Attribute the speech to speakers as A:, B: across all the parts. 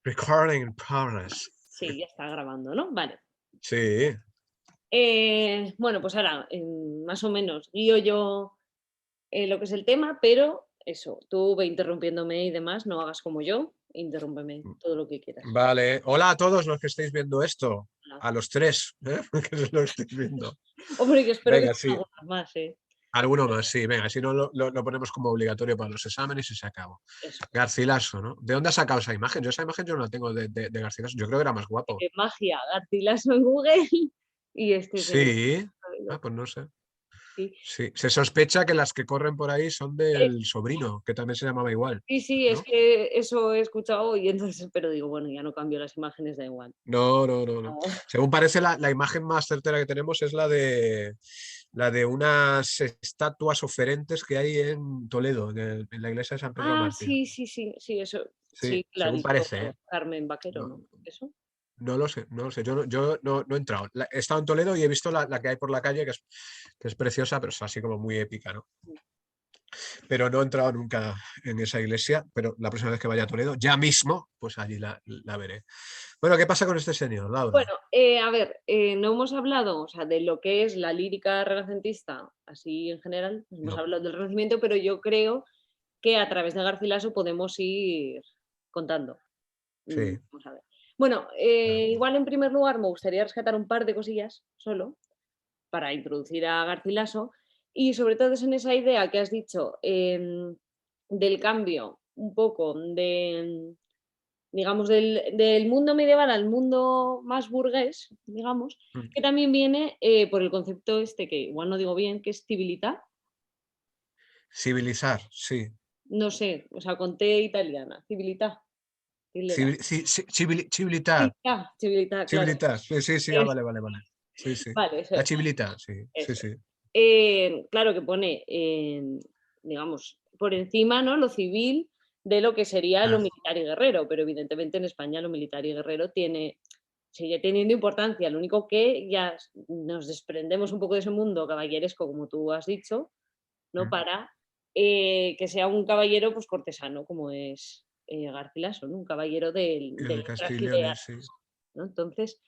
A: Recording in progress.
B: Sí, ya está grabando, ¿no? Vale.
A: Sí.
B: Bueno, pues ahora, más o menos, guío yo lo que es el tema, pero eso, tú ve interrumpiéndome y demás, no hagas como yo, interrúmpeme todo lo que quieras.
A: Vale. Hola a todos los que estáis viendo esto.
B: Hola.
A: A los tres, ¿eh? Que lo estáis viendo.
B: Hombre, que espero que
A: Venga,
B: sean
A: sí.
B: algunas más, ¿eh?
A: Alguno más, sí. Venga, si no lo ponemos como obligatorio para los exámenes y se acabó.
B: Eso.
A: Garcilaso, ¿no? ¿De dónde has sacado esa imagen? Yo esa imagen yo no la tengo de Garcilaso. Yo creo que era más guapo.
B: Magia, Garcilaso en Google y este señor.
A: Sí. Ah, pues no sé.
B: Sí.
A: Sí. Se sospecha que las que corren por ahí son del sobrino, que también se llamaba igual,
B: Sí, sí, es
A: ¿no?
B: que eso he escuchado y entonces, pero digo, bueno, ya no cambio las imágenes, da igual.
A: No, no, no, no.
B: No.
A: Según parece, la imagen más certera que tenemos es la de unas estatuas oferentes que hay en Toledo, en la iglesia de San Pedro
B: Ah,
A: Mártir.
B: sí, sí, sí, sí, eso,
A: Sí,
B: sí, la
A: según
B: hizo
A: parece, ¿eh?
B: Carmen Vaquero,
A: No,
B: ¿no? ¿Eso?
A: no lo sé, no lo sé. Yo no he entrado. He estado en Toledo y he visto la que hay por la calle, que es preciosa, pero es así como muy épica, ¿no? Pero no he entrado nunca en esa iglesia, pero la próxima vez que vaya a Toledo, ya mismo, pues allí la veré. Bueno, ¿qué pasa con este señor, Laura?
B: Bueno, a ver, no hemos hablado, o sea, de lo que es la lírica renacentista, así en general, pues hemos
A: No,
B: hablado del Renacimiento, pero yo creo que a través de Garcilaso podemos ir contando.
A: sí.
B: Vamos a ver. Bueno,
A: Vale.
B: igual en primer lugar me gustaría rescatar un par de cosillas solo para introducir a Garcilaso y sobre todo es en esa idea que has dicho del cambio un poco de, digamos, del mundo medieval al mundo más burgués, digamos,
A: Mm.
B: que también viene por el concepto este que igual no digo bien, que es civilità,
A: Civilizar, sí.
B: no sé, o sea, con T italiana, civilità,
A: Civilizar.
B: civiltà, civiltà, claro.
A: Civilizar. Sí, sí, sí. Ah, vale, vale, vale. Sí, sí.
B: Vale, eso
A: La
B: es.
A: civilidad, sí, sí,
B: Eso
A: sí.
B: es. Claro que pone, digamos, por encima, ¿no? Lo civil de lo que sería lo
A: Ah,
B: militar y guerrero, pero evidentemente en España lo militar y guerrero sigue teniendo importancia. Lo único que ya nos desprendemos un poco de ese mundo caballeresco, como tú has dicho, ¿no?
A: mm.
B: Para que sea un caballero pues cortesano, como es Garcilaso, ¿no? Un caballero
A: El
B: de
A: de
B: letras
A: Castigliones, sí.
B: ideales, ¿no? Entonces,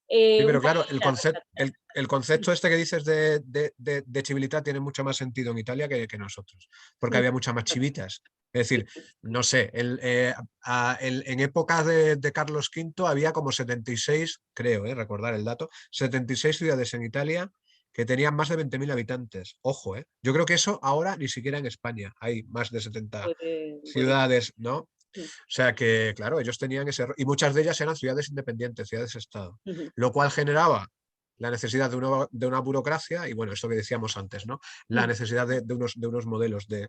A: Sí,
B: un
A: pero
B: poco
A: claro, el
B: para
A: concepto,
B: rescatar.
A: el concepto este que dices de civilidad tiene mucho más sentido en Italia que nosotros, porque había muchas más chivitas. Es
B: Sí,
A: decir, no sé, en época de Carlos V había como 76, creo, recordar el dato, 76 ciudades en Italia que tenían más de 20.000 habitantes. Ojo, ¿eh? Yo creo que eso ahora ni siquiera en España hay más de 70
B: puede
A: ciudades, ¿no?
B: mm,
A: O sea que, claro, ellos tenían y muchas de ellas eran ciudades independientes, ciudades-estado,
B: ujú,
A: lo cual generaba la necesidad de una burocracia y, bueno, esto que decíamos antes, ¿no? La
B: ujú,
A: necesidad de unos modelos de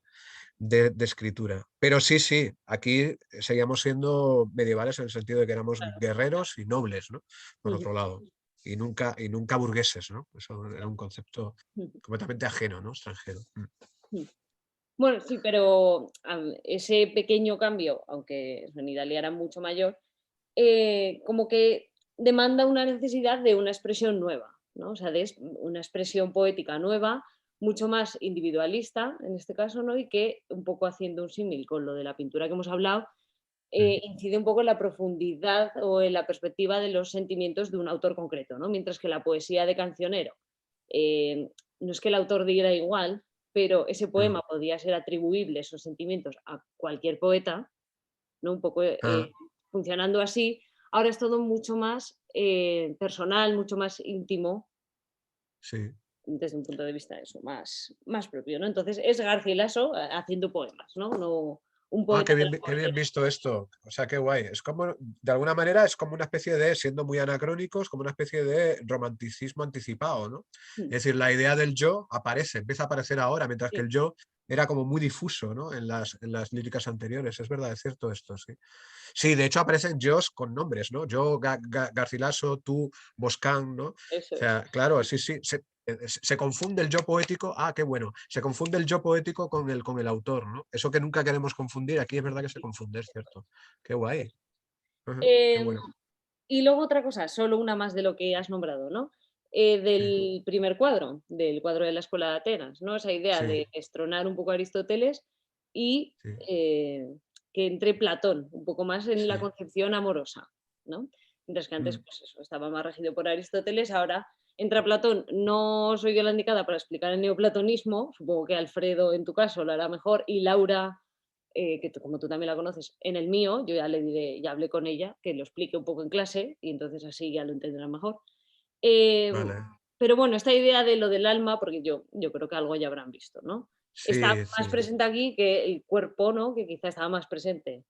A: escritura. Pero sí, sí, aquí seguíamos siendo medievales en el sentido de que éramos
B: claro,
A: guerreros y nobles, ¿no? Por
B: ujú,
A: otro lado, y nunca burgueses, ¿no? Eso era un concepto
B: ujú,
A: completamente ajeno, ¿no? Extranjero.
B: ujú. Bueno, sí, pero ese pequeño cambio, aunque en Italia era mucho mayor, como que demanda una necesidad de una expresión nueva, ¿no? O sea, una expresión poética nueva, mucho más individualista en este caso, ¿no? Y que un poco haciendo un símil con lo de la pintura que hemos hablado,
A: Mm.
B: incide un poco en la profundidad o en la perspectiva de los sentimientos de un autor concreto, ¿no? Mientras que la poesía de Cancionero, no es que el autor diera igual, pero ese
A: Mm.
B: poema podía ser atribuible, esos sentimientos, a cualquier poeta, ¿no? Un poco
A: Ah,
B: funcionando así. Ahora es todo mucho más personal, mucho más íntimo,
A: sí.
B: desde un punto de vista eso, más propio, ¿no? Entonces es Garcilaso haciendo poemas, ¿no? No un
A: Ah,
B: poeta de la
A: qué bien
B: corte.
A: visto esto. O sea, qué guay. Es como, de alguna manera, es como una especie de, siendo muy anacrónicos, como una especie de romanticismo anticipado, ¿no?
B: Mm,
A: Es decir, la idea del yo aparece, empieza a aparecer ahora, mientras que
B: sí,
A: el yo era como muy difuso, ¿no? En las líricas anteriores. Es verdad, es cierto esto, sí. Sí, de hecho aparecen yos con nombres, ¿no? Yo, Garcilaso, tú, Boscán, ¿no? O
B: eso es.
A: sea, claro, sí, sí. Se confunde el yo poético, qué bueno, se confunde el yo poético con el autor, ¿no? Eso que nunca queremos confundir, aquí es verdad que se confunde, es cierto. Qué guay.
B: Eso.
A: Ajá, qué
B: Em,
A: bueno.
B: y luego otra cosa, solo una más de lo que has nombrado, ¿no?
A: Sí,
B: Del primer cuadro, del cuadro de la Escuela de Atenas, ¿no? Esa idea
A: sí,
B: de destronar un poco a Aristóteles y
A: sí.
B: que entre Platón, un poco más en la
A: Sí.
B: concepción amorosa, ¿no? Mientras que antes,
A: Mm.
B: pues eso, estaba más regido por Aristóteles, ahora entra Platón. No soy yo la indicada para explicar el neoplatonismo, supongo que Alfredo en tu caso lo hará mejor, y Laura, como tú también la conoces, en el mío, yo ya le diré, ya hablé con ella, que lo explique un poco en clase, y entonces así ya lo entenderá mejor. Em,
A: Vale.
B: pero bueno, esta idea de lo del alma, porque yo creo que algo ya habrán visto, ¿no? Está
A: Sí,
B: más
A: sí.
B: presente aquí que el cuerpo, ¿no? Que quizá estaba más presente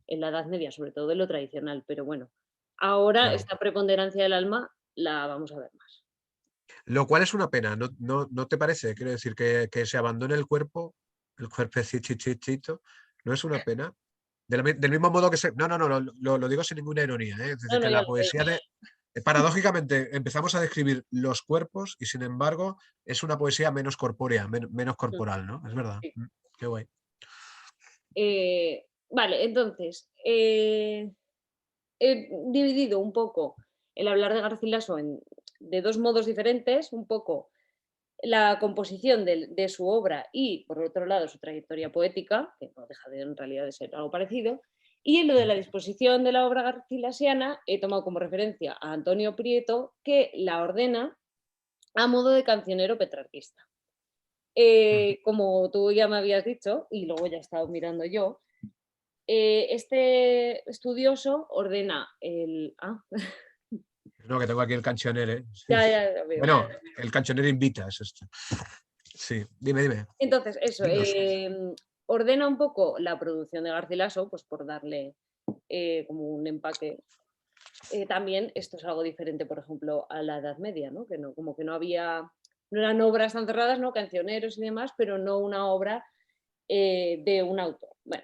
B: en la Edad Media, sobre todo en lo tradicional, pero bueno, ahora
A: Claro.
B: esta preponderancia del alma la vamos a ver más.
A: Lo cual es una pena, ¿no te parece? Quiero decir, que se abandone el cuerpecito, ¿no es una pena? Del mismo modo que se... No, no, no, lo digo sin ninguna ironía, ¿eh? Es decir,
B: No, no,
A: que
B: ya
A: la
B: lo veo.
A: poesía de... Paradójicamente, empezamos a describir los cuerpos y sin embargo es una poesía menos corpórea, menos
B: Mm,
A: corporal, ¿no? Es verdad.
B: sí.
A: Qué guay.
B: Vale, entonces, he dividido un poco el hablar de Garcilaso de dos modos diferentes, un poco la composición de su obra y, por otro lado, su trayectoria poética, que no deja en realidad de ser algo parecido, y en lo de la disposición de la obra garcilasiana he tomado como referencia a Antonio Prieto, que la ordena a modo de cancionero petrarquista.
A: Ujú.
B: Como tú ya me habías dicho, y luego ya he estado mirando yo, este estudioso ordena el...
A: No, que tengo aquí el cancionere. Sí.
B: ya, ya, ya veo.
A: Bueno, el cancionere invita, es esto. Sí, dime.
B: Entonces, eso,
A: Dinos.
B: ordena un poco la producción de Garcilaso, pues por darle como un empaque. También esto es algo diferente, por ejemplo, a la Edad Media, ¿no? Que no, como que no había, no eran obras tan cerradas, ¿no? Cancioneros y demás, pero no una obra de un autor. Bueno,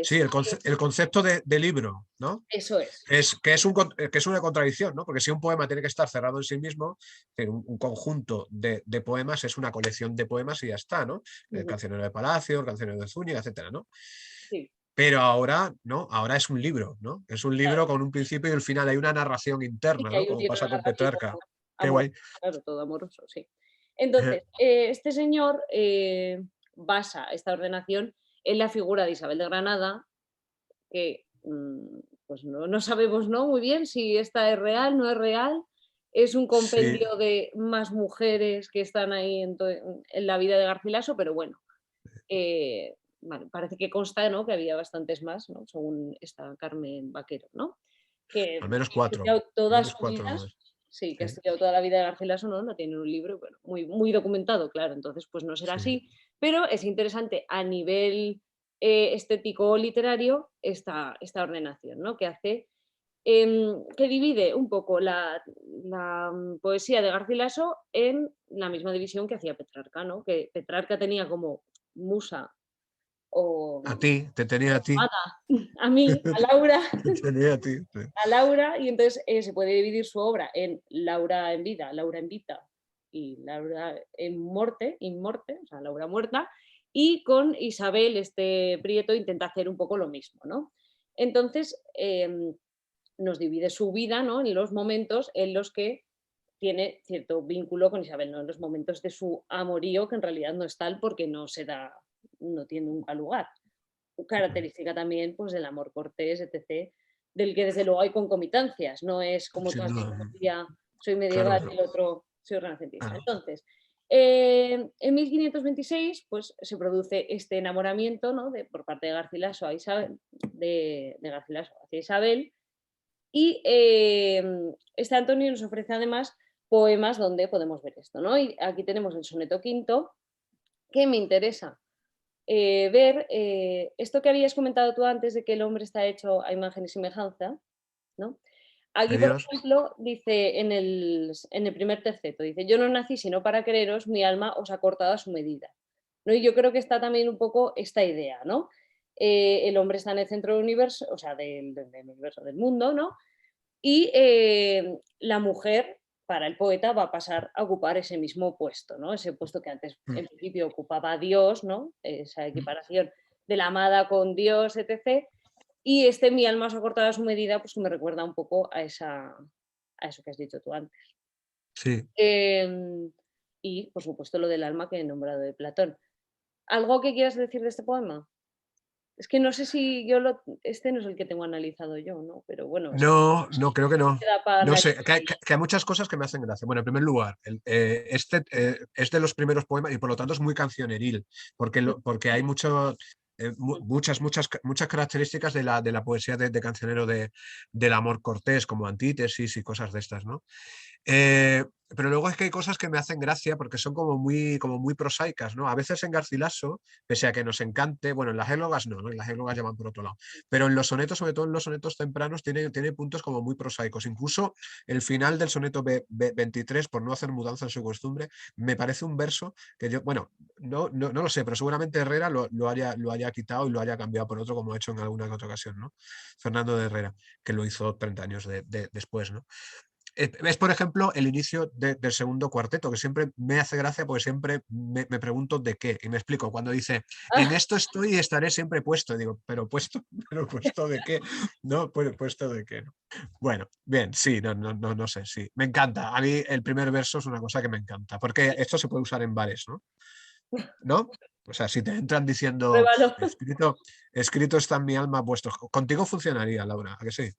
A: Sí,
B: entonces,
A: el concepto de libro, ¿no?
B: eso es.
A: Que es una contradicción, ¿no? Porque si un poema tiene que estar cerrado en sí mismo, un conjunto de poemas es una colección de poemas y ya está, ¿no? El
B: Ujú,
A: cancionero de Palacio, el cancionero de Zúñiga, etcétera, ¿no?
B: sí,
A: Pero ahora, ¿no? Ahora es un libro, ¿no? Es un libro
B: claro.
A: con un principio y un final, hay una narración
B: Sí
A: interna,
B: que
A: ¿no?
B: hay un
A: Como
B: libro
A: pasa con
B: narrativo
A: Petrarca. Qué
B: amoroso,
A: guay.
B: claro, todo amoroso, sí. Entonces, este señor basa esta ordenación en la figura de Isabel de Granada, que pues no sabemos, ¿no? Muy bien si esta es real, no es real. Es un
A: Sí,
B: compendio de más mujeres que están ahí en la vida de Garcilaso, pero bueno, vale, parece que consta, ¿no? Que había bastantes más, ¿no? Según esta Carmen Vaquero, ¿no? Que
A: al menos
B: ha
A: cuatro.
B: estudiado
A: Al
B: toda
A: menos
B: su
A: cuatro
B: vida,
A: más.
B: sí, que ha
A: Sí,
B: estudiado toda la vida de Garcilaso, ¿no? No tiene un libro, bueno, muy, muy documentado, claro, entonces pues no será
A: sí.
B: así, pero es interesante a nivel estético literario esta ordenación, ¿no? Que hace, que divide un poco la poesía de Garcilaso en la misma división que hacía Petrarca, ¿no? Que Petrarca tenía como musa o
A: A ti, te tenía a ti.
B: amada a mí, a Laura,
A: Te tenía a ti. Sí.
B: a Laura, y entonces se puede dividir su obra en Laura en vida, Laura en vita y Laura en morte, in morte, o sea, Laura muerta, y con Isabel, este Prieto intenta hacer un poco lo mismo, ¿no? Entonces, nos divide su vida, ¿no? En los momentos en los que tiene cierto vínculo con Isabel, ¿no? En los momentos de su amorío, que en realidad no es tal porque no se da, no tiene nunca lugar. Característica también pues, del amor cortés, etc., del que desde luego hay concomitancias, no es como tú
A: Sin
B: has
A: duda.
B: dicho, Lucía, soy
A: Claro,
B: medieval y
A: claro.
B: el otro soy renacentista.
A: Claro.
B: Entonces, en 1526 pues, se produce este enamoramiento, ¿no? Por parte de Garcilaso a Isabel, de Garcilaso hacia Isabel, y este Antonio nos ofrece además poemas donde podemos ver esto, ¿no? Y aquí tenemos el soneto quinto, que me interesa ver esto que habías comentado tú antes de que el hombre está hecho a imagen y semejanza, ¿no?
A: De
B: Aquí, por
A: Dios.
B: ejemplo, dice en el primer terceto, dice, yo no nací sino para quereros, mi alma os ha cortado a su medida. ¿No? Y yo creo que está también un poco esta idea, ¿no? El hombre está en el centro del universo, o sea, del universo, del mundo, ¿no? Y la mujer, para el poeta, va a pasar a ocupar ese mismo puesto, ¿no? Ese puesto que antes,
A: Mm,
B: en principio, ocupaba Dios, ¿no? Esa
A: mm.
B: equiparación de la amada con Dios, etc. Y este mi alma se ha cortado a su medida, pues que me recuerda un poco a eso que has dicho tú antes.
A: Sí.
B: Y, por supuesto, lo del alma que he nombrado de Platón. ¿Algo que quieras decir de este poema? Es que no sé si este no es el que tengo analizado yo, ¿no? Pero bueno,
A: No, no, creo que no.
B: da para
A: No sé,
B: analizar.
A: que hay muchas cosas que me hacen gracia. Bueno, en primer lugar, este es de los primeros poemas y por lo tanto es muy cancioneril, porque hay muchas características de la poesía de cancionero del amor cortés, como antítesis y cosas de estas, ¿no? Pero luego es que hay cosas que me hacen gracia porque son como muy prosaicas, ¿no? A veces en Garcilaso, pese a que nos encante, bueno, en las églogas no, ¿no? En las églogas ya van por otro lado, pero en los sonetos, sobre todo en los sonetos tempranos, tiene puntos como muy prosaicos. Incluso el final del soneto 23, por no hacer mudanza en su costumbre, me parece un verso que yo, bueno, no lo sé, pero seguramente Herrera lo haya quitado y lo haya cambiado por otro, como ha hecho en alguna que otra ocasión, ¿no? Fernando de Herrera, que lo hizo 30 años después, ¿no? Es, por ejemplo, el inicio del segundo cuarteto, que siempre me hace gracia porque siempre me pregunto de qué. Y me explico, cuando dice, en esto estoy y estaré siempre puesto. Y digo, ¿pero puesto? ¿Pero puesto de qué? No, pues puesto de qué. ¿No? Bueno, bien, sí, no sé, sí. Me encanta. A mí el primer verso es una cosa que me encanta, porque esto se puede usar en bares, ¿no? ¿No? O sea, si te entran diciendo,
B: Pruébalo.
A: escrito está en mi alma vuestro. Contigo funcionaría, Laura, ¿a que sí?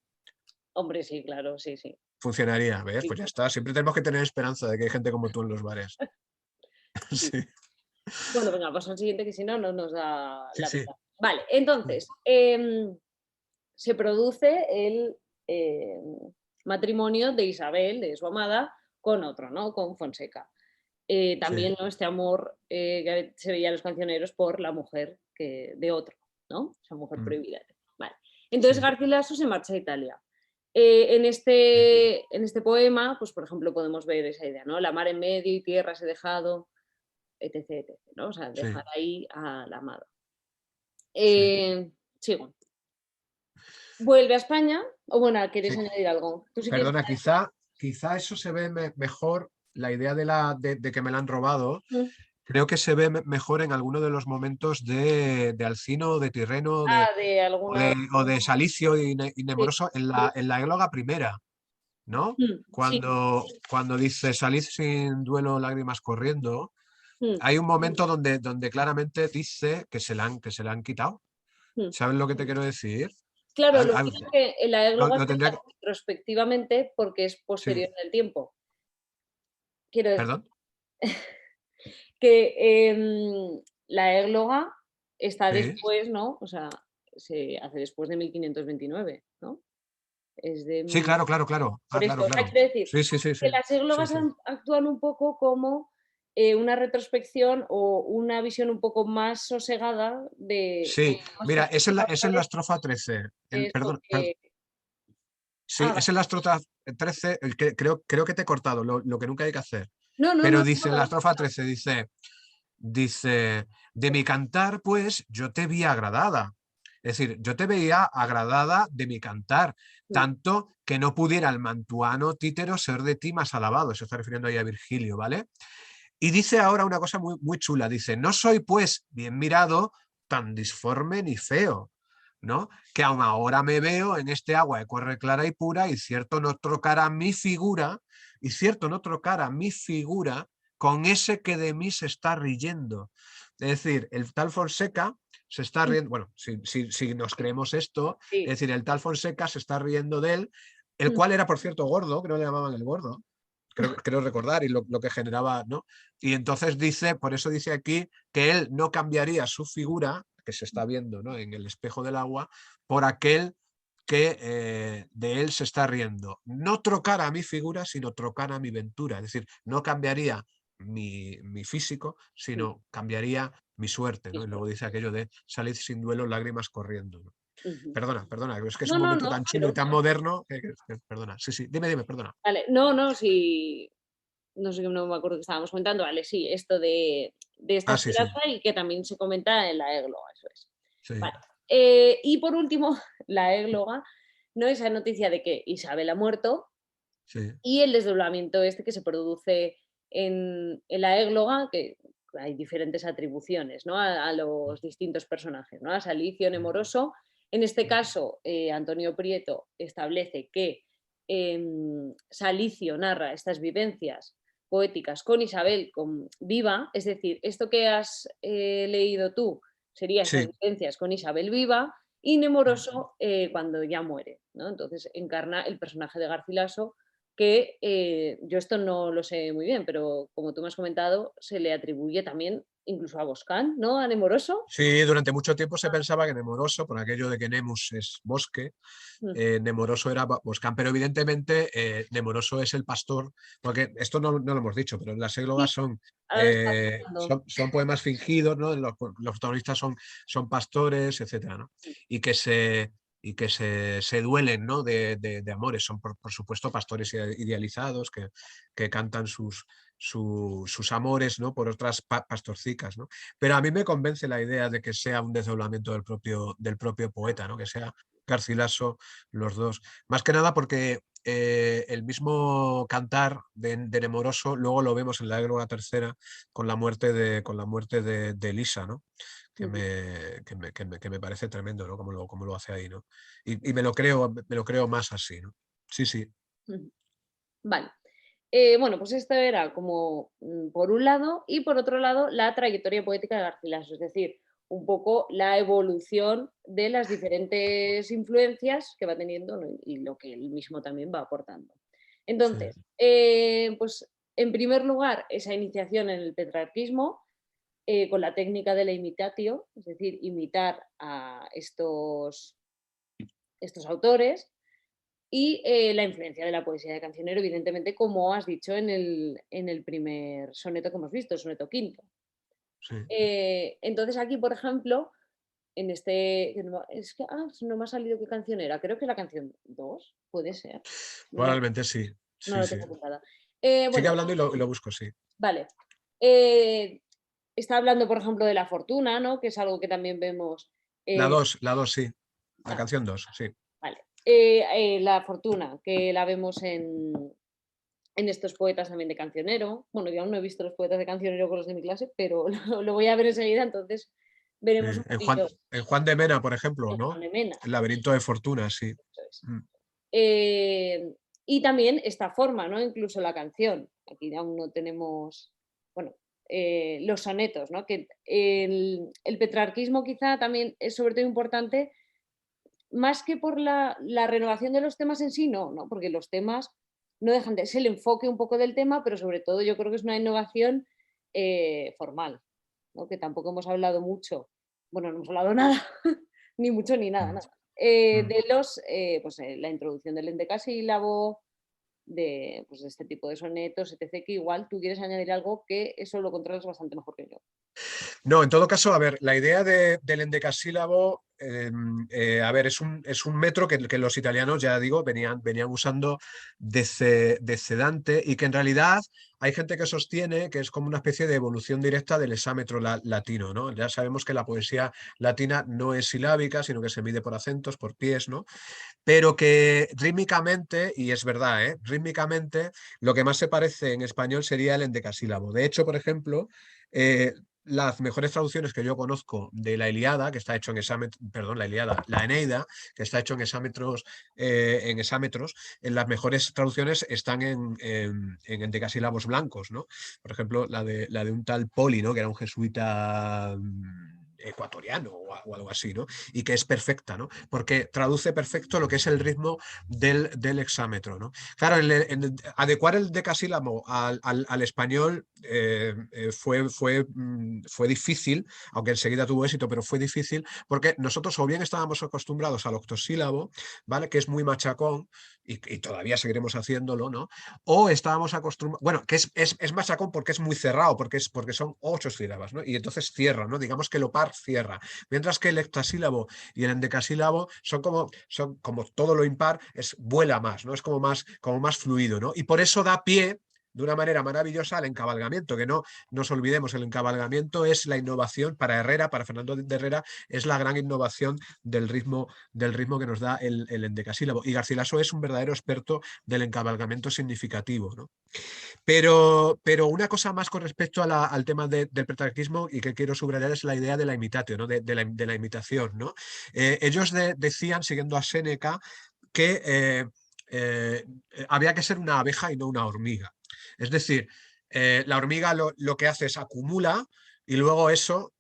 B: Hombre, sí, claro, sí, sí.
A: Funcionaría, ¿ves?
B: Sí,
A: Pues ya está. Siempre tenemos que tener esperanza de que hay gente como tú en los bares.
B: sí.
A: Sí,
B: Bueno, venga, paso al siguiente que si no, no nos da
A: sí,
B: la
A: sí.
B: vida. Vale, entonces, se produce el matrimonio de Isabel, de su amada, con otro, ¿no? Con Fonseca.
A: Sí,
B: También, ¿no? Este amor que se veía en los cancioneros por la mujer de otro, ¿no? Esa mujer
A: mm,
B: prohibida. Vale. Entonces
A: sí,
B: Garcilaso se marcha a Italia.
A: sí,
B: En este poema, pues por ejemplo, podemos ver esa idea, ¿no? La mar en medio y tierras he dejado, etc, etc, ¿no? O sea,
A: sí,
B: dejar ahí a la amada.
A: sí.
B: Sigo. Vuelve a España, o bueno, ¿queréis
A: Sí.
B: añadir algo? Tú sí quieres.
A: Perdona, quizá eso se ve mejor, la idea de que me la han robado,
B: Mm.
A: creo que se ve mejor en alguno de los momentos de Alcino, de Tirreno,
B: Ah, de alguna.
A: o de Salicio y
B: Sí,
A: Nemoroso en la égloga primera, ¿no?
B: sí.
A: Cuando dice salid sin duelo, lágrimas corriendo,
B: Mm,
A: hay un momento donde claramente dice que se la han quitado.
B: mm.
A: ¿Sabes lo que te quiero decir?
B: Claro,
A: Al-
B: lo
A: al-
B: único que en la égloga
A: lo
B: se
A: tendría
B: hace
A: que...
B: retrospectivamente porque es
A: Sí,
B: posterior en el tiempo. Quiero decir
A: perdón.
B: que la égloga está
A: Sí,
B: después, ¿no? O sea, se hace después de 1529, ¿no? Es de
A: sí,
B: mil.
A: claro, claro, claro. Ah,
B: Por
A: claro,
B: esto, o sea,
A: claro.
B: quiero decir
A: Sí, sí, sí, sí.
B: que las
A: Sí,
B: églogas
A: sí.
B: actúan un poco como una retrospección o una visión un poco más sosegada de
A: Sí,
B: los
A: mira,
B: hechos
A: es en la
B: actuales
A: estrofa 13.
B: que esto que.
A: Sí,
B: Ah,
A: es
B: vale.
A: en la estrofa 13, el que creo que te he cortado, lo que nunca hay que hacer.
B: No, no, no,
A: Pero dice en la
B: no.
A: estrofa 13, dice, de mi cantar, pues, yo te vi agradada. Es decir, yo te veía agradada de mi cantar,
B: Mm,
A: tanto que no pudiera el mantuano títero ser de ti más alabado. Se está refiriendo ahí a Virgilio, ¿vale? Y dice ahora una cosa muy chula, dice, no soy pues bien mirado, tan disforme ni feo, ¿no? Que aun ahora me veo en este agua de corre clara y pura y cierto no trocara mi figura, y cierto no trocara mi figura con ese que de mí se está riendo. Es decir, el tal Fonseca se está
B: mm,
A: riendo, bueno, si nos creemos esto,
B: sí.
A: es decir, el tal Fonseca se está riendo de él, el
B: Mm,
A: cual era, por cierto, gordo, que no le llamaban el gordo, creo recordar, y lo que generaba, ¿no? Y entonces dice, por eso dice aquí, que él no cambiaría su figura, que se está viendo, ¿no? En el espejo del agua, por aquel que de él se está riendo. No trocara mi figura, sino trocara mi ventura. Es decir, no cambiaría mi físico,
B: mm,
A: sino cambiaría mi suerte,
B: sí,
A: ¿no? Y luego dice aquello de salid sin duelo, lágrimas corriendo, ¿no?
B: ujú.
A: Perdona, es que es
B: No,
A: un
B: no,
A: momento
B: no,
A: tan chulo y
B: pero
A: tan moderno perdona, sí, dime, perdona.
B: vale, no, no, si no sé, no me acuerdo que estábamos comentando, vale, sí, esto de esta
A: Ah, sí, sí,
B: esperanza y que también se comenta en la égloga, eso es.
A: sí,
B: Vale. Y por último, la égloga, ¿no? Esa noticia de que Isabel ha muerto
A: sí.
B: y el desdoblamiento este que se produce en la égloga, que hay diferentes atribuciones, ¿no? A los distintos personajes, ¿no? A Salicio Nemoroso. En este caso, Antonio Prieto establece que Salicio narra estas vivencias poéticas con Isabel viva, es decir, esto que has leído tú sería estas
A: Sí,
B: vivencias con Isabel viva, y Nemoroso cuando ya muere, ¿no? Entonces encarna el personaje de Garcilaso, que yo esto no lo sé muy bien, pero como tú me has comentado, se le atribuye también incluso a Boscán, ¿no? A Nemoroso.
A: sí, durante mucho tiempo se pensaba que Nemoroso, por aquello de que Nemus es bosque,
B: Mm.
A: Nemoroso era Boscán, pero evidentemente Nemoroso es el pastor, porque esto no lo hemos dicho, pero las
B: Sí,
A: églogas son,
B: ahora lo estaba pensando.
A: son poemas fingidos, ¿no? Los protagonistas son pastores, etcétera, ¿no? Y que se duelen, ¿no? de amores, son por supuesto pastores idealizados que cantan sus amores, ¿no? Por otras pastorcicas, ¿no? Pero a mí me convence la idea de que sea un desdoblamiento del propio poeta, ¿no? Que sea Garcilaso los dos. Más que nada porque el mismo cantar de Nemoroso luego lo vemos en la égloga tercera con la muerte de Elisa, ¿no? Que
B: Ujú,
A: me parece tremendo, ¿no? Como lo hace ahí, ¿no? Y me lo creo más así, ¿no? Sí, sí.
B: ujú. Vale. Bueno, pues esto era como por un lado, y por otro lado, la trayectoria poética de Garcilaso, es decir, un poco la evolución de las diferentes influencias que va teniendo, ¿no? Y lo que él mismo también va aportando.
A: Sí,
B: Entonces, pues en primer lugar, esa iniciación en el petrarquismo, con la técnica de la imitatio, es decir, imitar a estos autores, y la influencia de la poesía de Cancionero, evidentemente, como has dicho en el primer soneto que hemos visto, el soneto quinto.
A: sí.
B: Entonces aquí, por ejemplo, en este, es que no me ha salido qué canción era, creo que la canción 2 puede ser, no la,
A: Probablemente sí.
B: no
A: Sí,
B: la
A: sí.
B: tengo apuntada.
A: Sigue
B: Bueno,
A: hablando y lo busco, sí.
B: vale. Eh, Está hablando, por ejemplo, de la fortuna, ¿no? Que es algo que también vemos.
A: La
B: eh,
A: 2 la 2 sí. La
B: ah,
A: canción 2 sí.
B: vale. La fortuna, que la vemos en estos poetas también de Cancionero. Bueno, yo aún no he visto los poetas de Cancionero con los de mi clase, pero lo voy a ver enseguida, entonces veremos un
A: En Juan,
B: poquillo
A: en Juan de Mena, por ejemplo,
B: en
A: ¿no?
B: Juan de Mena.
A: El laberinto de fortuna, sí.
B: Eso es.
A: Mm.
B: Y también esta forma, ¿no? Incluso la canción. Aquí aún no tenemos, bueno, los sonetos, ¿no? Que el petrarquismo quizá también es sobre todo importante, más que por la renovación de los temas en sí, no, porque los temas no dejan de ser el enfoque un poco del tema, pero sobre todo yo creo que es una innovación formal, ¿no? Que tampoco hemos hablado mucho, bueno, no hemos hablado nada, ni mucho ni nada,
A: Mm.
B: nada.
A: Mm.
B: La introducción del endecasílabo, pues, de este tipo de sonetos, etc., que igual tú quieres añadir algo que eso lo controlas bastante mejor que yo.
A: No, en todo caso, a ver, la idea del endecasílabo, a ver, es un metro que los italianos, ya digo, venían usando desde Dante y que en realidad hay gente que sostiene que es como una especie de evolución directa del hexámetro latino, ¿no? Ya sabemos que la poesía latina no es silábica, sino que se mide por acentos, por pies, ¿no? Pero que rítmicamente, y es verdad, rítmicamente, lo que más se parece en español sería el endecasílabo. De hecho, por ejemplo, las mejores traducciones que yo conozco de la Ilíada, que está hecho en hexámetros, perdón, la Ilíada, la Eneida, que está hecho en hexámetros, en las mejores traducciones están en endecasílabos blancos, ¿no? Por ejemplo, la de un tal Poli, ¿no? Que era un jesuita ecuatoriano o algo así, ¿no? Y que es perfecta, ¿no? Porque traduce perfecto lo que es el ritmo del hexámetro, ¿no? Claro, adecuar el decasílabo al español fue difícil, aunque enseguida tuvo éxito, pero fue difícil porque nosotros o bien estábamos acostumbrados al octosílabo, ¿vale? Que es muy machacón y todavía seguiremos haciéndolo, ¿no? O estábamos acostumbrados, bueno, que es machacón porque es muy cerrado, porque son 8 sílabas, ¿no? Y entonces cierra, ¿no? Digamos que lo par cierra. Mientras que el hectasílabo y el endecasílabo son como todo lo impar, vuela más, ¿no? Es como más fluido, ¿no? Y por eso da pie de una manera maravillosa al encabalgamiento, que no nos olvidemos, el encabalgamiento es la innovación para Herrera, para Fernando de Herrera, es la gran innovación del ritmo que nos da el endecasílabo. Y Garcilaso es un verdadero experto del encabalgamiento significativo, ¿no? Pero una cosa más con respecto al tema del petrarquismo y que quiero subrayar es la idea de la imitatio, ¿no? de la imitación, ¿no? Ellos decían, siguiendo a Séneca, que había que ser una abeja y no una hormiga. Es decir, la hormiga lo que hace es acumula y luego eso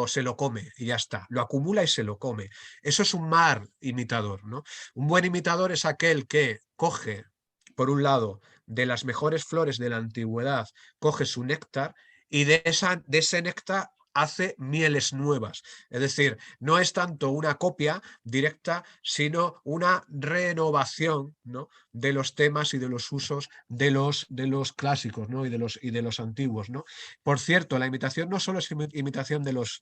A: se lo come y ya está, lo acumula y se lo come. Eso es un mal imitador, ¿no? Un buen imitador es aquel que coge, por un lado, de las mejores flores de la antigüedad, coge su néctar y de ese néctar hace mieles nuevas. Es decir, no es tanto una copia directa, sino una renovación, ¿no?, de los temas y de los usos de los clásicos, ¿no?, y de los antiguos, ¿no? Por cierto, la imitación no solo es imitación de los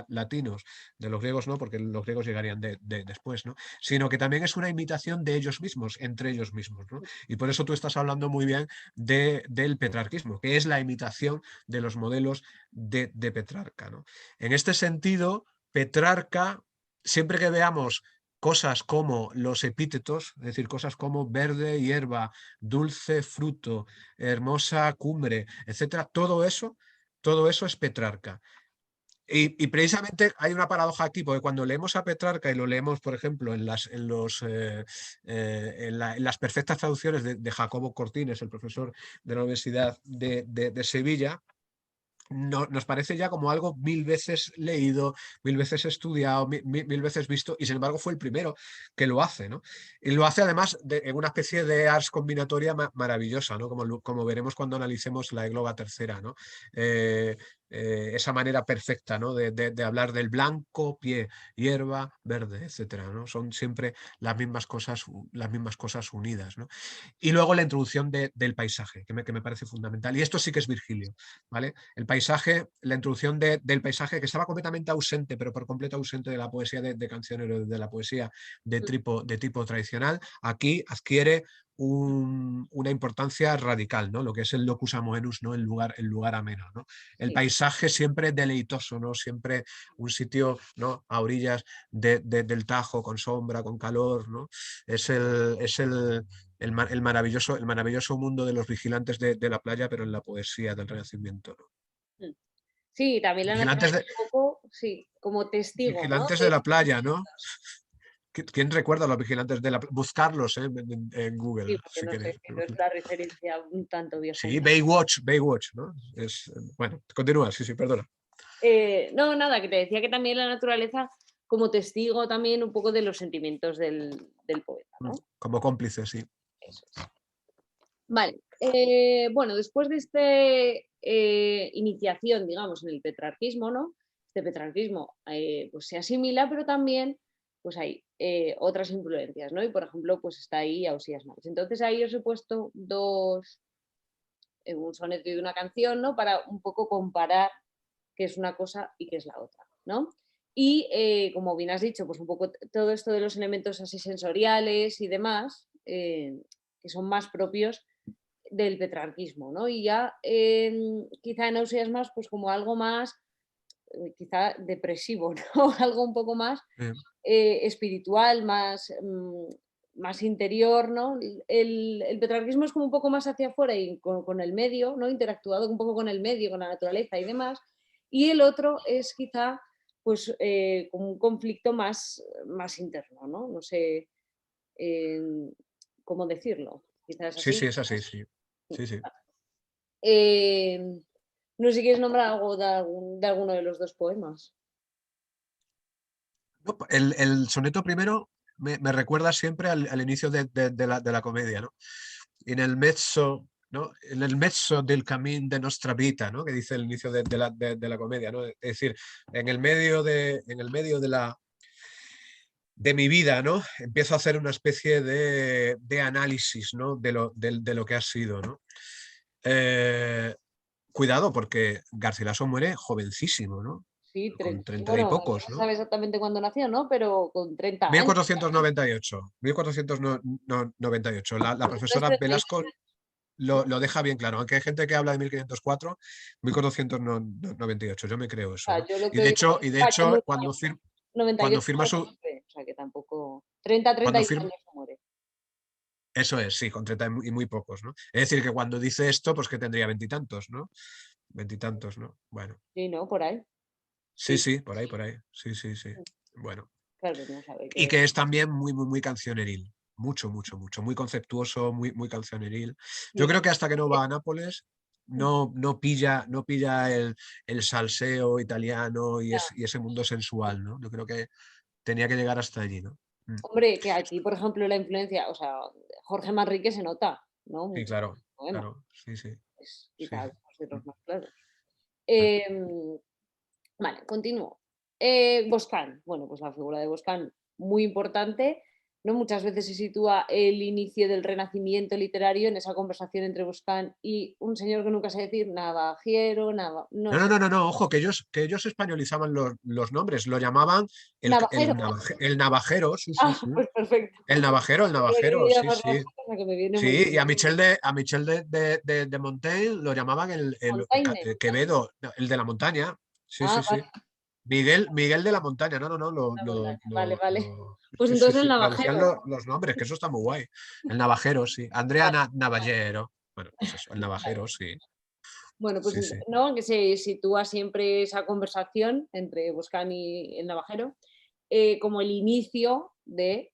A: latinos, de los griegos no, porque los griegos llegarían después, ¿no?, sino que también es una imitación de ellos mismos, entre ellos mismos, ¿no? Y por eso tú estás hablando muy bien del petrarquismo, que es la imitación de los modelos de Petrarca, ¿no? En este sentido, Petrarca, siempre que veamos cosas como los epítetos, es decir, cosas como verde hierba, dulce fruto, hermosa cumbre, etcétera, todo eso es Petrarca. Y precisamente hay una paradoja aquí, porque cuando leemos a Petrarca y lo leemos, por ejemplo, en las perfectas traducciones de Jacobo Cortines, el profesor de la Universidad de Sevilla, nos parece ya como algo mil veces leído, mil veces estudiado, mil veces visto, y sin embargo fue el primero que lo hace, ¿no? Y lo hace además en una especie de ars combinatoria maravillosa, ¿no? Como veremos cuando analicemos la égloga tercera, ¿no? Esa manera perfecta, ¿no?, de hablar del blanco pie, hierba, verde, etcétera, ¿no? Son siempre las mismas cosas unidas, ¿no? Y luego la introducción del paisaje, que me parece fundamental. Y esto sí que es Virgilio, ¿vale? El paisaje, la introducción del paisaje, que estaba completamente ausente, pero por completo ausente de la poesía de cancionero, de la poesía de tipo tradicional, aquí adquiere una importancia radical, ¿no? Lo que es el locus amoenus, ¿no?, el lugar ameno, ¿no? El
B: Sí.
A: paisaje siempre deleitoso, ¿no? Siempre un sitio, ¿no?, a orillas del Tajo, con sombra, con calor, ¿no? Es el maravilloso mundo de los vigilantes de la playa, pero en la poesía del Renacimiento, ¿no?
B: Mm. Sí, también la
A: Vigilantes
B: naturaleza
A: de,
B: un poco, sí, como testigo, ¿no?
A: vigilantes de la playa, ¿no? ¿Quién recuerda a los vigilantes de la playa? Buscarlos en
B: Sí,
A: Google,
B: porque
A: si
B: no sé,
A: queréis.
B: si no es una referencia un tanto
A: Sí,
B: viejuna.
A: Baywatch, ¿no? Bueno, continúa, sí, perdona.
B: No, nada, que te decía que también la naturaleza como testigo también un poco de los sentimientos del poeta, ¿no?
A: Como cómplice, sí.
B: Eso es. Vale, bueno, después de iniciación, digamos, en el petrarquismo, ¿no? Este petrarquismo pues se asimila, pero también pues hay otras influencias, ¿no? Y por ejemplo, pues está ahí Ausías March. Entonces ahí os he puesto un soneto y una canción, ¿no? Para un poco comparar qué es una cosa y qué es la otra, ¿no? Y como bien has dicho, pues un poco todo esto de los elementos así sensoriales y demás, que son más propios del petrarquismo, ¿no? Y ya quizá en Ausías más, pues como algo más, quizá depresivo, ¿no? Algo un poco más
A: Eh,
B: espiritual, más interior, ¿no? El petrarquismo es como un poco más hacia afuera y con el medio, ¿no? Interactuado un poco con el medio, con la naturaleza y demás. Y el otro es quizá, pues, como un conflicto más interno, ¿no? No sé eh, cómo decirlo. Quizás
A: sí,
B: así.
A: sí, es así, sí. Sí, sí.
B: Eh, no sé si quieres nombrar algo de alguno de los dos poemas.
A: No, el soneto primero me recuerda siempre al inicio de la comedia, ¿no? En el mezzo, ¿no? En el mezzo del camino de nuestra vida, ¿no?, que dice el inicio de la comedia, ¿no? Es decir, en el medio de mi vida, ¿no?, empiezo a hacer una especie de análisis, ¿no?, de lo que ha sido, ¿no? Eh, Cuidado, porque Garcilaso muere jovencísimo, ¿no?
B: Sí,
A: Con 30 y
B: bueno, no
A: pocos,
B: se
A: ¿no?
B: sabe exactamente cuándo nació, ¿no? Pero con 30 años.
A: 1498. La
B: Entonces,
A: profesora
B: 37.
A: Velasco lo deja bien claro, aunque hay gente que habla de 1504, 1498, yo me creo
B: O
A: eso,
B: sea,
A: ¿no?
B: yo lo
A: Y
B: que
A: de
B: he
A: hecho, y de
B: yo
A: hecho
B: muy
A: cuando,
B: joven,
A: fir- cuando
B: 98
A: firma su...
B: o sea, que tampoco 30,
A: Cuando
B: 31
A: firma,
B: años se muere.
A: eso es, sí, con 30 y muy pocos, ¿no? Es decir, que cuando dice esto, pues que tendría veintitantos, ¿no? Veintitantos, ¿no? Bueno,
B: Sí, ¿no? Por ahí.
A: sí,
B: Sí,
A: sí, por ahí, por ahí. Sí, sí, sí. Bueno.
B: claro, no sabe
A: Y
B: qué.
A: que es también muy, muy, muy cancioneril. Mucho, mucho, mucho. Muy conceptuoso, muy, muy cancioneril. Yo
B: Sí.
A: creo que hasta que no va a Nápoles. no pilla el salseo italiano y ese mundo sensual, ¿no? Yo creo que tenía que llegar hasta allí, ¿no?
B: Hombre, que aquí, por ejemplo, la influencia, o sea, Jorge Manrique se nota, ¿no?
A: Sí,
B: Mucho en
A: claro,
B: el poema,
A: claro, sí, sí,
B: es
A: sí.
B: quizás de
A: Mm,
B: los más claros.
A: mm.
B: Em, vale, continúo. Boscán, bueno, pues la figura de Boscán, muy importante, ¿no? Muchas veces se sitúa el inicio del renacimiento literario en esa conversación entre Boscán y un señor que nunca sé decir, Navajiero, no sé,
A: No, ojo, que ellos españolizaban los nombres, lo llamaban
B: Navajero.
A: el navajero, sí, sí,
B: Ah,
A: sí.
B: pues perfecto.
A: El
B: He
A: navajero,
B: querido
A: sí,
B: llamar
A: sí.
B: las cosas a que me viene muy
A: Sí, y
B: bien.
A: A Michel de Montaigne lo llamaban
B: Montaigne.
A: Quevedo, no, el de la montaña. Sí,
B: Ah,
A: sí, sí.
B: vale,
A: Miguel de la montaña, no,
B: vale, vale. Pues
A: sí, sí,
B: entonces el
A: sí, traducían
B: navajero.
A: los nombres, que eso está muy guay. El navajero, sí. Andrea
B: Vale,
A: Navallero. Bueno, pues eso, el
B: vale.
A: navajero, sí.
B: Bueno, pues
A: Sí, sí.
B: ¿no? Que se sitúa siempre esa conversación entre Boscán y el navajero como el inicio de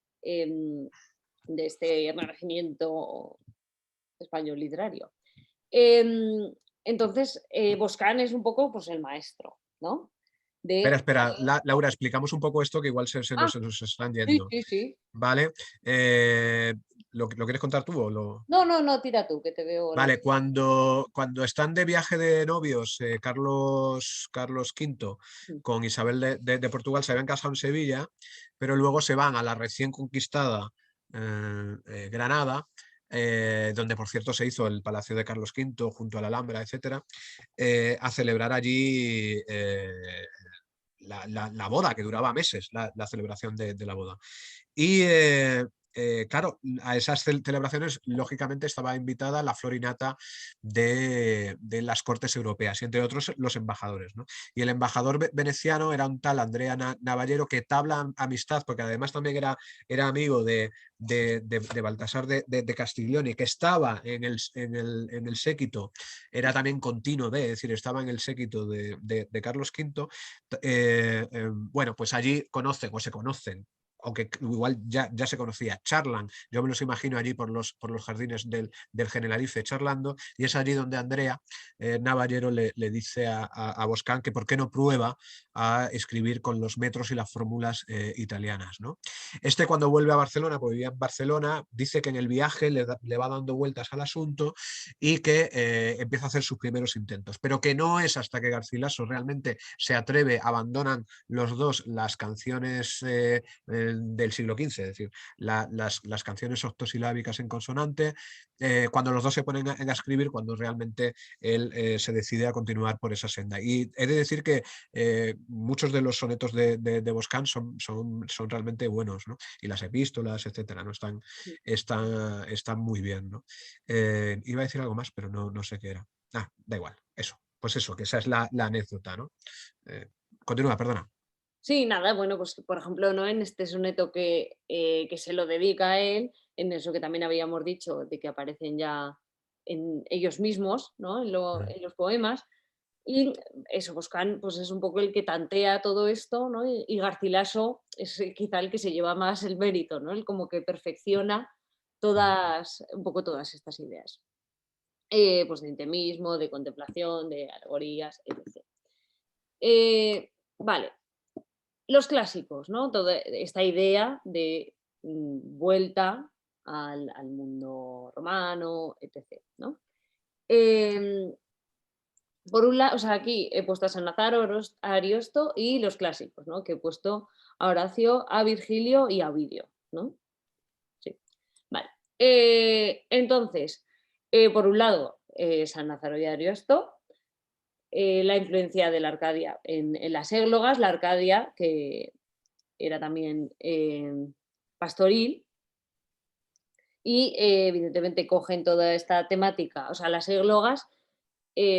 B: este renacimiento español literario. Em, entonces, Boscán es un poco pues, el maestro, ¿no?
A: Espera,
B: De...
A: espera, Laura, explicamos un poco esto que igual
B: Ah,
A: se nos están
B: sí,
A: yendo.
B: sí, sí.
A: ¿Vale? ¿Lo quieres contar tú o lo...?
B: No, no, no, tira tú, que te veo la...
A: Vale, cuando están de viaje de novios, Carlos V con Isabel de Portugal se habían casado en Sevilla, pero luego se van a la recién conquistada Granada, donde por cierto se hizo el Palacio de Carlos V junto a la Alhambra, etcétera, a celebrar allí la boda, que duraba meses, la celebración de la boda. Y claro, a esas celebraciones, lógicamente, estaba invitada la florinata de las cortes europeas y entre otros los embajadores, ¿no? Y el embajador veneciano era un tal Andrea Navallero que tabla amistad, porque además también era amigo de Baltasar de Castiglione, que estaba en el séquito, era también continuo es decir, estaba en el séquito de Carlos V. Bueno, pues allí conocen o se conocen, aunque igual ya se conocía, charlan, yo me los imagino allí por los jardines del Generalife charlando, y es allí donde Andrea Navallero le dice a Boscán que por qué no prueba a escribir con los metros y las fórmulas italianas, ¿no? Cuando vuelve a Barcelona, pues vivía en Barcelona, dice que en el viaje le va dando vueltas al asunto y que empieza a hacer sus primeros intentos, pero que no es hasta que Garcilaso realmente se atreve, abandonan los dos las canciones del siglo XV, es decir, las canciones octosilábicas en consonante, cuando los dos se ponen a escribir, cuando realmente él se decide a continuar por esa senda. Y he de decir que muchos de los sonetos de Boscán son realmente buenos, ¿no? Y las epístolas, etcétera, ¿no? Están muy bien, ¿no? Iba a decir algo más, pero no sé qué era. Da igual, eso. Pues eso, que esa es la anécdota, ¿no? Continúa, perdona.
B: Sí, nada, bueno, pues por ejemplo, ¿no? En este soneto que se lo dedica a él, en eso que también habíamos dicho, de que aparecen ya en ellos mismos, ¿no? En los poemas. Y eso, Boscán, pues es un poco el que tantea todo esto, ¿no? Y Garcilaso es quizá el que se lleva más el mérito, ¿no? El como que perfecciona un poco todas estas ideas. Pues de intimismo, de contemplación, de alegorías, etc. Vale, los clásicos, ¿no? Toda esta idea de vuelta al mundo romano, etc. ¿no? Em, por un lado, o sea, aquí he puesto a San Lazaro, a Ariosto y los clásicos, ¿no? Que he puesto a Horacio, a Virgilio y a Ovidio, ¿no? Sí. Vale. Entonces, por un lado, San Lázaro y Ariosto, la influencia de la Arcadia en las églogas, la Arcadia, que era también pastoril, y evidentemente cogen toda esta temática, o sea, las églogas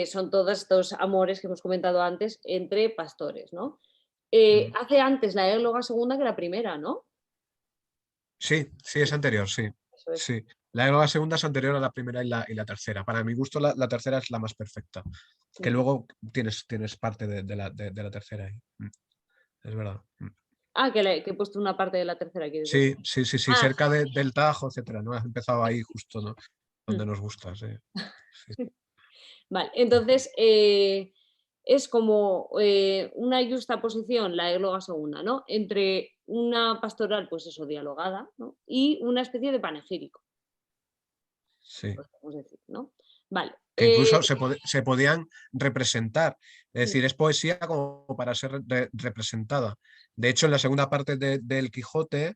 B: son todos estos amores que hemos comentado antes entre pastores, ¿no? Hace antes la égloga segunda que la primera, ¿no?
A: Sí, sí, es anterior, sí.
B: Eso es.
A: Sí. La segunda es anterior a la primera y la tercera. Para mi gusto, la tercera es la más perfecta. Que
B: Mm.
A: luego tienes parte de la tercera ahí. Es verdad.
B: Ah, que he puesto una parte de la tercera, quieres decir.
A: Sí, sí, sí, sí,
B: Ah,
A: cerca del Tajo, etcétera, ¿no? Has empezado ahí justo, ¿no?
B: mm.
A: Donde nos gusta, sí. Sí.
B: Vale, entonces es como una justaposición, la égloga segunda, ¿no? Entre una pastoral, pues eso, dialogada, ¿no? Y una especie de panegírico,
A: Sí.
B: podemos decir, ¿no? Vale.
A: Que incluso se podían representar. Es
B: Sí,
A: decir, es poesía como para ser representada. De hecho, en la segunda parte del Quijote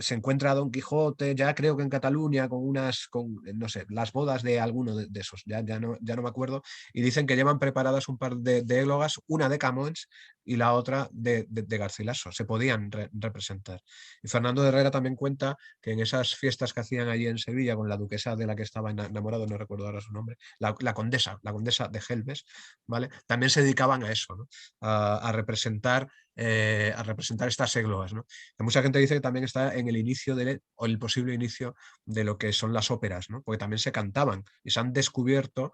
A: se encuentra a Don Quijote, ya creo que en Cataluña, no sé, las bodas de alguno de esos, ya no me acuerdo, y dicen que llevan preparadas un par de églogas, una de Camões y la otra de Garcilaso. Se podían representar. Y Fernando de Herrera también cuenta que en esas fiestas que hacían allí en Sevilla con la duquesa de la que estaba enamorado, no recuerdo ahora su nombre, la condesa de Gelbes, ¿vale? También se dedicaban a eso, ¿no? A representar estas églogas, ¿no? Que mucha gente dice que también está en el inicio o el posible inicio de lo que son las óperas, ¿no? Porque también se cantaban y se han descubierto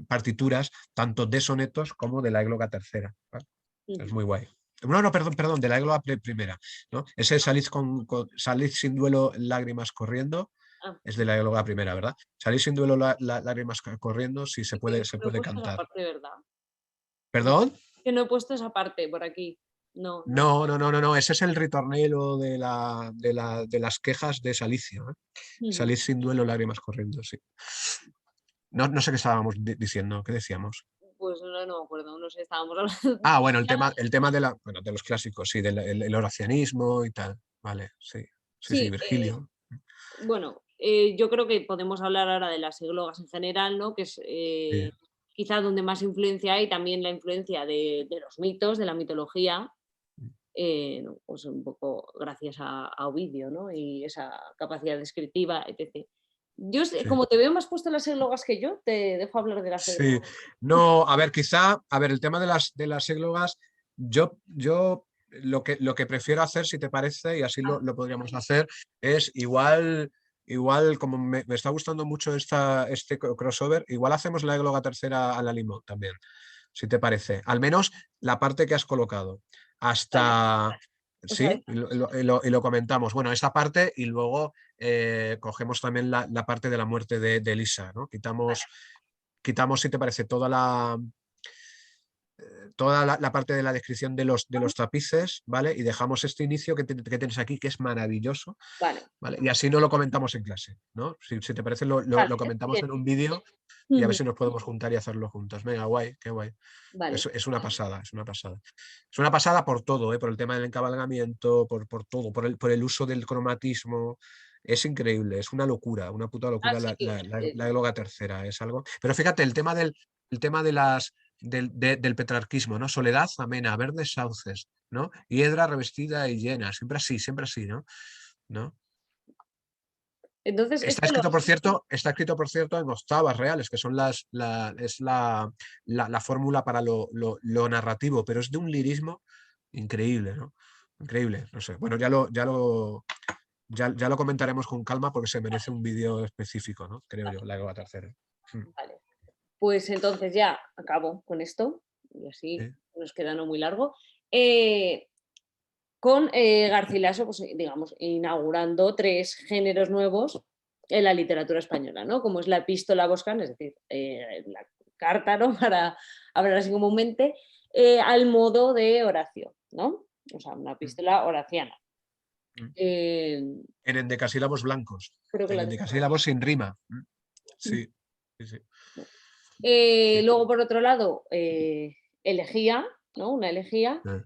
A: partituras tanto de sonetos como de la égloga tercera, ¿vale? Es
B: ujú.
A: muy guay. No, perdón, de la égloga primera, ¿no? Ese salid sin duelo, lágrimas corriendo,
B: Ah,
A: es de la égloga primera, ¿verdad? Salid sin duelo, lágrimas corriendo, sí, se
B: sí, que
A: puede, se
B: no he
A: puede
B: puesto esa
A: cantar.
B: parte, ¿verdad? No,
A: ¿Perdón?
B: que no he puesto esa parte por aquí. No, no.
A: No, ese es el ritornelo de las quejas de Salicio, ¿eh?
B: Ujú.
A: Salid sin duelo, lágrimas corriendo, sí. No sé qué estábamos diciendo, ¿qué decíamos?
B: Pues no me acuerdo, no sé, estábamos hablando.
A: Bueno, el tema de los clásicos, sí, del el horacianismo y tal. Vale, sí, sí, sí,
B: Sí,
A: Virgilio.
B: bueno, yo creo que podemos hablar ahora de las églogas en general, ¿no? Que es
A: Sí,
B: quizá donde más influencia hay, también la influencia de los mitos, de la mitología, ¿no? Pues un poco gracias a Ovidio, ¿no? Y esa capacidad descriptiva, etc. Yo,
A: sí.
B: como te veo más puesto en las églogas que yo, te dejo hablar de las
A: Sí,
B: églogas.
A: no, a ver, el tema de las églogas, yo lo que prefiero hacer, si te parece, y así lo podríamos hacer, es igual como me está gustando mucho este crossover, igual hacemos la égloga tercera a la limón también, si te parece. Al menos la parte que has colocado.
B: Vale.
A: Hasta.
B: O sea,
A: Sí, y lo comentamos. Bueno, esta parte y luego cogemos también la parte de la muerte de Elisa, ¿no? Quitamos, si te parece, toda la parte de la descripción de los tapices, ¿vale? Y dejamos este inicio que tienes aquí, que es maravilloso,
B: vale,
A: ¿vale? Y así no lo comentamos en clase, ¿no? Si te parece, lo
B: vale,
A: comentamos
B: bien.
A: en un vídeo y a ver
B: Ujú.
A: si nos podemos juntar y hacerlo juntos. Venga, guay, qué guay.
B: Vale.
A: Es una pasada, es una pasada. Es una pasada por todo, ¿eh? Por el tema del encabalgamiento, por todo, por el uso del cromatismo. Es increíble, es una locura, una puta
B: Ah,
A: locura
B: sí,
A: la égloga tercera, es algo. Pero fíjate, el tema del petrarquismo, ¿no? Soledad amena, verdes sauces, ¿no? Hiedra revestida y llena, siempre así, ¿no? ¿No?
B: entonces
A: Está
B: esto lo...
A: escrito, por cierto, en octavas reales, que son la fórmula para lo narrativo, pero es de un lirismo increíble, ¿no? Increíble, no sé. Bueno, ya lo comentaremos con calma porque se merece un vídeo específico, ¿no? Creo yo, la Eva tercera.
B: Vale. Pues entonces ya acabo con esto y así
A: Sí,
B: nos queda no muy largo. Eh, con Garcilaso, pues, digamos, inaugurando 3 géneros nuevos en la literatura española, ¿no? Como es la epístola boscan, es decir, la carta, ¿no? Para hablar así comúnmente, al modo de Horacio, ¿no? O sea, una epístola horaciana. Eh,
A: en endecasílabos blancos,
B: creo que
A: en
B: la tengo por
A: endecasílabos sin rima.
B: aquí.
A: Sí, sí, sí. Sí.
B: Luego, por otro lado, elegía, ¿no? Una elegía.
A: Eh,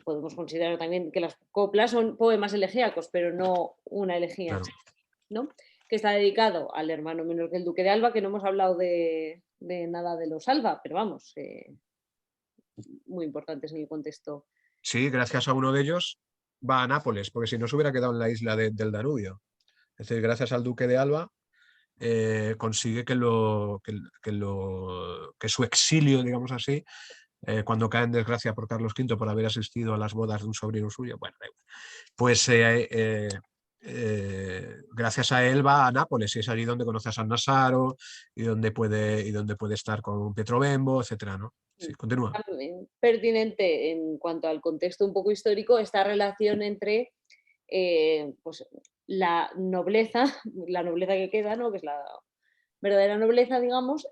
B: Podemos considerar también que las coplas son poemas elegíacos, pero no una elegía,
A: Claro.
B: ¿no? Que está dedicado al hermano menor del duque de Alba, que no hemos hablado de nada de los Alba, pero vamos, muy importantes en el contexto.
A: Sí, gracias a uno de ellos va a Nápoles, porque si no se hubiera quedado en la isla del Danubio. Es decir, gracias al duque de Alba consigue que su exilio, digamos así, cuando cae en desgracia por Carlos V por haber asistido a las bodas de un sobrino suyo, bueno, da igual. Pues gracias a él va a Nápoles y es allí donde conoce a San Nazaro y donde puede estar con Pietro Bembo, etcétera, ¿no? Sí, continúa.
B: También pertinente en cuanto al contexto un poco histórico, esta relación entre pues, la nobleza que queda, ¿no? Que es la verdadera nobleza, digamos,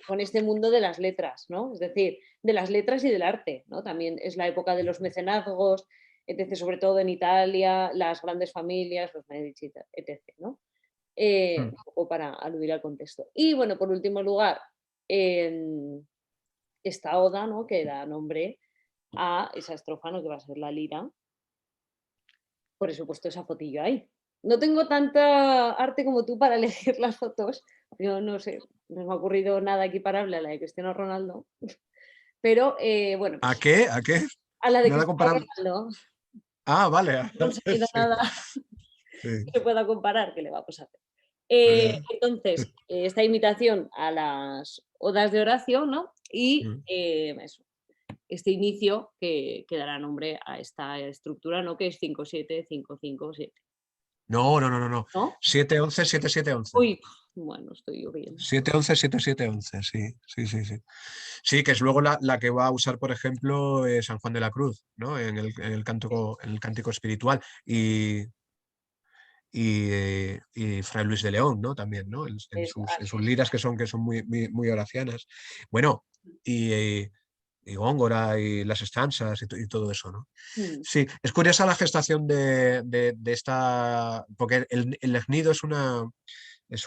B: con este mundo de las letras, ¿no? Es decir, de las letras y del arte, ¿no? También es la época de los mecenazgos, etc., sobre todo en Italia, las grandes familias, los Medici, etc., ¿no?
A: Mm.
B: Un poco para aludir al contexto. Y bueno, por último lugar, esta oda, ¿no? Que da nombre a esa estrofa, ¿no? Que va a ser la lira. Por eso he puesto esa fotillo ahí. No tengo tanta arte como tú para elegir las fotos. Yo no sé, no me ha ocurrido nada equiparable a la de Cristiano Ronaldo. Pero bueno,
A: ¿A
B: pues
A: qué? ¿A qué?
B: a la de
A: Nada
B: Cristiano
A: comparable.
B: Ronaldo.
A: Ah, vale.
B: No he conseguido
A: Sí,
B: nada
A: sí.
B: que se pueda comparar, ¿qué le vamos a hacer?
A: Eh,
B: Entonces, esta imitación a las odas de Horacio, ¿no? Y
A: mm.
B: eso, este inicio que dará nombre a esta estructura, ¿no? Que es 5-7-5-5-7,
A: No, no, no, no, no.
B: ¿no?
A: 7-11, 7-7-11.
B: Uy, bueno, estoy bien.
A: 7-11, 7-7-11, sí, sí, sí, sí. Sí, que es luego la que va a usar, por ejemplo, San Juan de la Cruz, ¿no? En el cántico espiritual. Y Fray Luis de León, ¿no? También, ¿no? En sus liras que son muy, muy, muy horacianas. Bueno, y Góngora y las estanzas y todo eso, ¿no?
B: Mm,
A: Sí, es curiosa la gestación de esta, porque el Legnido es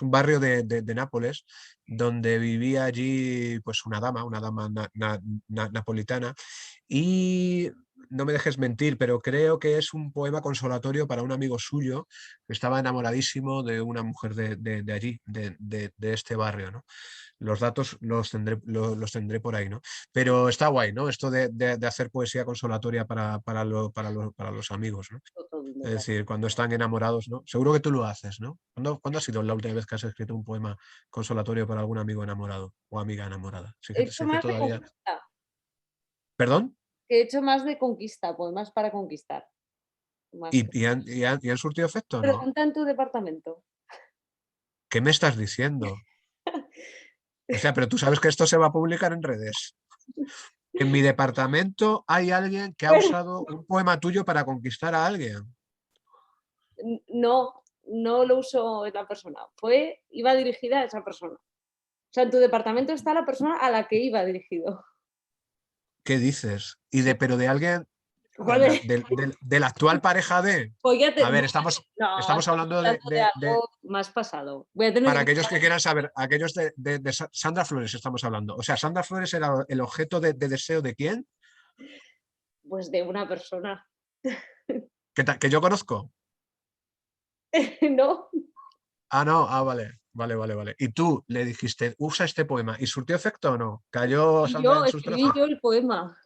A: un barrio de Nápoles donde vivía allí pues una dama napolitana, y no me dejes mentir, pero creo que es un poema consolatorio para un amigo suyo que estaba enamoradísimo de una mujer de allí, de este barrio, ¿no? Los datos los tendré por ahí, ¿no? Pero está guay, ¿no? Esto de hacer poesía consolatoria para los amigos, ¿no? Es
B: totalmente.
A: decir, cuando están enamorados, ¿no? Seguro que tú lo haces, ¿no? ¿Cuándo ha sido la última vez que has escrito un poema consolatorio para algún amigo enamorado o amiga enamorada?
B: He hecho
A: Sé que
B: más de
A: todavía...
B: conquista,
A: ¿Perdón?
B: he hecho más de conquista, pues más para conquistar. Más que...
A: ¿Y han surtido efecto o no?
B: Pregunta en tu departamento.
A: ¿Qué me estás diciendo? O sea, pero tú sabes que esto se va a publicar en redes. En mi departamento hay alguien que ha
B: Bueno,
A: usado un poema tuyo para conquistar a alguien.
B: no, no lo usó la persona, iba dirigida a esa persona. O sea, en tu departamento está la persona a la que iba dirigido.
A: ¿Qué dices?
B: Sí.
A: Pero de alguien,
B: Joder,
A: de la actual pareja de...
B: pues ya
A: A
B: te...
A: ver,
B: No,
A: estamos
B: estamos
A: hablando
B: hablando de algo más pasado. Voy a tener
A: para
B: que...
A: aquellos que quieran saber, aquellos de Sandra Flores estamos hablando. O sea, Sandra Flores era el objeto de deseo de quién?
B: Pues de una persona.
A: Que yo conozco.
B: ¿No?
A: Ah, no, vale, vale, vale, vale. Y tú le dijiste, usa este poema, ¿y surtió efecto o no? ¿Cayó
B: Y
A: Sandra
B: yo
A: en sus
B: escribí
A: brazos?
B: yo el poema.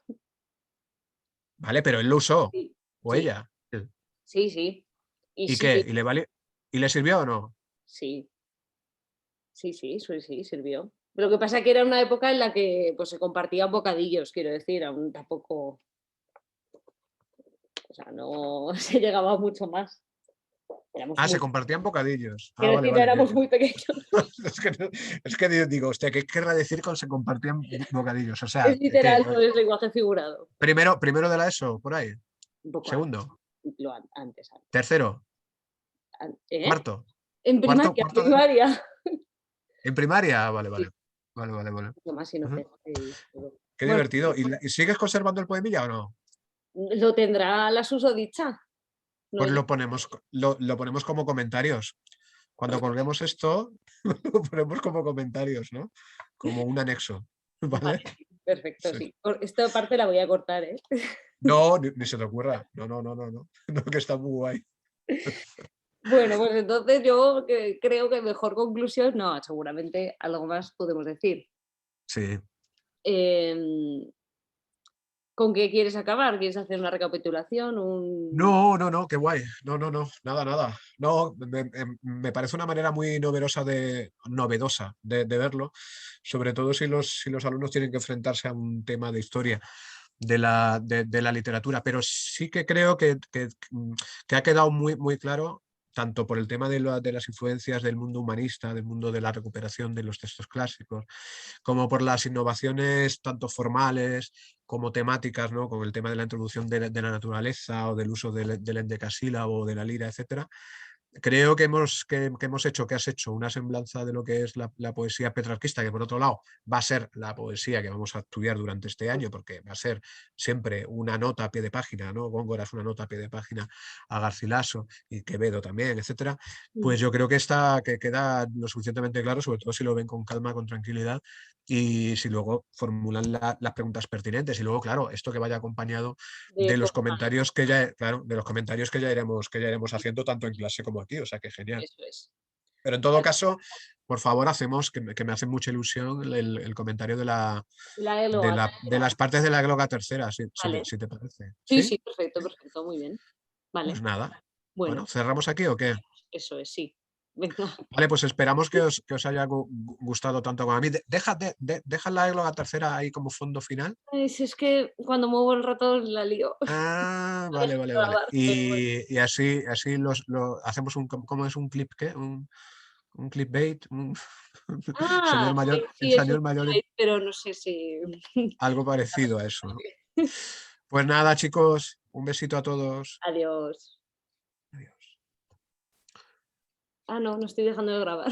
A: Vale, pero él lo usó,
B: Sí,
A: o
B: sí,
A: ella.
B: sí, sí. Y
A: ¿Y qué?
B: sí,
A: ¿Y le sirvió o no?
B: sí, sí, sí, sí, sí, sirvió. Lo que pasa es que era una época en la que pues, se compartían bocadillos, quiero decir, aún tampoco, o sea, no se llegaba mucho más. Éramos
A: Ah, se
B: muy,
A: compartían bocadillos. Ah,
B: quiero
A: vale,
B: decir,
A: vale.
B: éramos muy pequeños.
A: Es que, es que digo, hostia, ¿qué querrá decir con se compartían bocadillos? O sea,
B: Es literal, no es lenguaje figurado.
A: primero de la ESO, por ahí.
B: Un poco antes,
A: Segundo,
B: antes,
A: tercero,
B: ¿eh?
A: cuarto,
B: En primaria,
A: cuarto
B: primaria.
A: en primaria. Ah, vale,
B: Sí,
A: vale. Vale, vale, vale.
B: lo más
A: Ujú.
B: inocente y todo.
A: Qué
B: Bueno,
A: divertido. ¿Y sigues conservando el poemilla o no?
B: lo tendrá la susodicha. No
A: Pues
B: yo.
A: lo ponemos como comentarios. Cuando colguemos esto, lo ponemos como comentarios, ¿no? Como un anexo. ¿Vale?
B: Vale, perfecto,
A: Sí.
B: sí. Esta parte la voy a cortar, ¿eh?
A: No, ni se te ocurra. No, no, no, no, no. No, que está muy guay.
B: Bueno, pues entonces yo creo que mejor conclusión, no, seguramente algo más podemos decir.
A: Sí.
B: Em, ¿Con qué quieres acabar? ¿Quieres hacer una recapitulación?
A: No, no, no, qué guay. No, no, no, nada, nada. No, me parece una manera muy novedosa de verlo, sobre todo si los alumnos tienen que enfrentarse a un tema de historia de la literatura, pero sí que creo que ha quedado muy, muy claro, tanto por el tema de las influencias del mundo humanista, del mundo de la recuperación de los textos clásicos, como por las innovaciones tanto formales como temáticas, ¿no? Con el tema de la introducción de la naturaleza o del uso del endecasílabo o de la lira, etcétera, creo que has hecho una semblanza de lo que es la poesía petrarquista, que por otro lado va a ser la poesía que vamos a estudiar durante este año, porque va a ser siempre una nota a pie de página, ¿no? Góngora es una nota a pie de página a Garcilaso y Quevedo también, etcétera. Pues yo creo que queda lo suficientemente claro, sobre todo si lo ven con calma, con tranquilidad, y si luego formulan las preguntas pertinentes. Y luego, claro, esto que vaya acompañado de los comentarios que ya, claro, de los comentarios que ya iremos haciendo tanto en clase como aquí, o sea que genial.
B: Eso es.
A: Pero en todo caso, por favor, hacemos, que me hace mucha ilusión el comentario de de las partes de la gloga tercera,
B: Vale.
A: si te parece.
B: Sí,
A: ¿Sí?
B: sí, perfecto, perfecto, muy bien.
A: Pues
B: Vale.
A: nada.
B: Bueno,
A: Bueno, ¿cerramos aquí o qué?
B: eso es, sí. Venga.
A: Vale, pues esperamos que os haya gustado tanto como a mí. Deja la gloga tercera ahí como fondo final.
B: Ay, si es que cuando muevo el ratón la lío.
A: Ah,
B: La dejo
A: vale, vale, vale.
B: grabar, pero bueno.
A: Y así hacemos ¿cómo es un clip qué? Un clickbait,
B: Ah,
A: señor mayor, el
B: sí, es un
A: señor mayor,
B: pero no sé si
A: algo parecido a eso, ¿no? Pues nada, chicos, un besito a todos.
B: Adiós.
A: Adiós.
B: Ah, no, no estoy dejando de grabar.